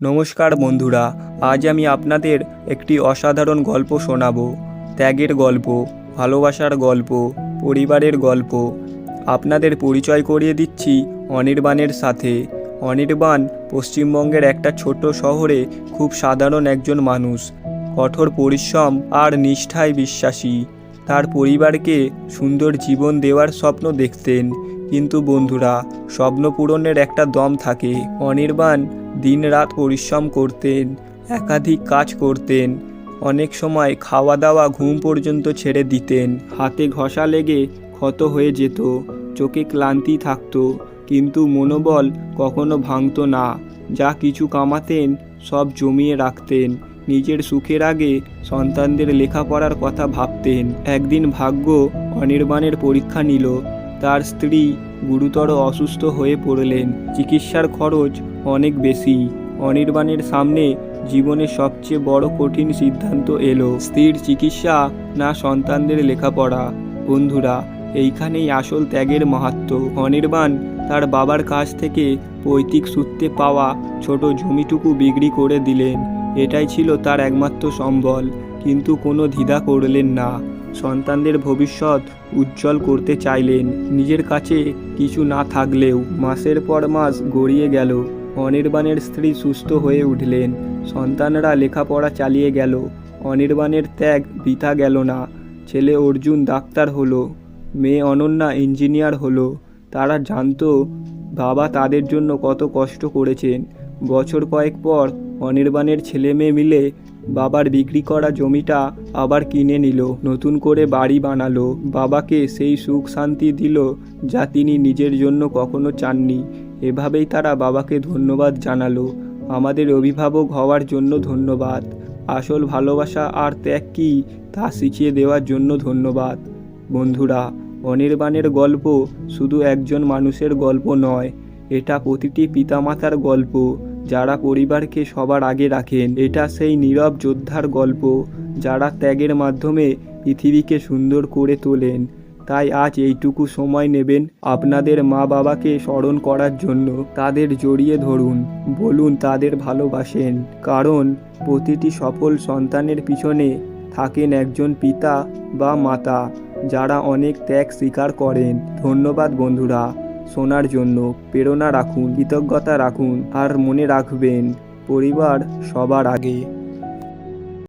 নমস্কার বন্ধুরা, আজ আমি আপনাদের একটি অসাধারণ গল্প শোনাবো। ত্যাগের গল্প, ভালোবাসার গল্প, পরিবারের গল্প। আপনাদের পরিচয় করিয়ে দিচ্ছি অনির্বাণের সাথে। অনির্বাণ পশ্চিমবঙ্গের একটা ছোট শহরে খুব সাধারণ একজন মানুষ। কঠোর পরিশ্রম আর নিষ্ঠায় বিশ্বাসী। তার পরিবারকে সুন্দর জীবন দেওয়ার স্বপ্ন দেখতেন, কিন্তু বন্ধুরা, স্বপ্ন পূরণের একটা দম থাকে। অনির্বাণ দিনরাত পরিশ্রম করতেন, একাধিক কাজ করতেন, অনেক সময় খাওয়া দাওয়া ঘুম পর্যন্ত ছেড়ে দিতেন। হাতে ঘষা লেগে ক্ষত হয়ে যেত, চোখে ক্লান্তি থাকতো, কিন্তু মনোবল কখনো ভাঙতো না। যা কিছু কামাতেন সব জমিয়ে রাখতেন। নিজের সুখের আগে সন্তানদের লেখাপড়ার কথা ভাবতেন। একদিন ভাগ্য অনির্বাণের পরীক্ষা নিল। তার স্ত্রী গুরুতর অসুস্থ হয়ে পড়লেন। চিকিৎসার খরচ অনেক বেশি। অনির্বাণের সামনে জীবনের সবচেয়ে বড় কঠিন সিদ্ধান্ত এলো, স্ত্রীর চিকিৎসা না সন্তানদের লেখাপড়া। বন্ধুরা, এইখানেই আসল ত্যাগের মাহাত্ম্য। অনির্বাণ তার বাবার কাছ থেকে পৈতৃক সূত্রে পাওয়া ছোট জমিটুকু বিক্রি করে দিলেন। এটাই ছিল তার একমাত্র সম্বল, কিন্তু কোনো দ্বিধা করলেন না। সন্তানদের ভবিষ্যৎ উজ্জ্বল করতে চাইলেন। নিজের কাছে কিছু না থাকলেও মাসের পর মাস গড়িয়ে গেল। অনির্বাণের স্ত্রী সুস্থ হয়ে উঠলেন, সন্তানরা লেখাপড়া চালিয়ে গেল। অনির্বাণের ত্যাগ বৃথা গেল না। ছেলে অর্জুন ডাক্তার হলো, মেয়ে অনন্যা ইঞ্জিনিয়ার হলো। তারা জানতো বাবা তাদের জন্য কত কষ্ট করেছেন। বছর কয়েক পর অনির্বাণের ছেলে মেয়ে মিলে বাবার বিক্রি করা জমিটা আবার কিনে নিল, নতুন করে বাড়ি বানালো, বাবাকে সেই সুখ শান্তি দিল যা তিনি নিজের জন্য কখনো চাননি। এভাবেই তারা বাবাকে ধন্যবাদ জানালো। আমাদের অভিভাবক হওয়ার জন্য ধন্যবাদ। আসল ভালোবাসা আর ত্যাগ কী তা শিখিয়ে দেওয়ার জন্য ধন্যবাদ। বন্ধুরা, অনির্বাণের গল্প শুধু একজন মানুষের গল্প নয়, এটা প্রতিটি পিতামাতার গল্প যারা পরিবারকে সবার আগে রাখেন। এটা সেই নীরব যোদ্ধার গল্প যারা ত্যাগের মাধ্যমে পৃথিবীকে সুন্দর করে তোলেন। তাই আজ এইটুকু সময় নেবেন আপনাদের মা বাবাকে স্মরণ করার জন্য। তাদের জড়িয়ে ধরুন, বলুন তাদের ভালোবাসেন, কারণ প্রতিটি সফল সন্তানের পিছনে থাকেন একজন পিতা বা মাতা যারা অনেক ত্যাগ স্বীকার করেন। ধন্যবাদ বন্ধুরা, শোনার জন্য। প্রেরণা রাখুন, কৃতজ্ঞতা রাখুন, আর মনে রাখবেন পরিবার সবার আগে।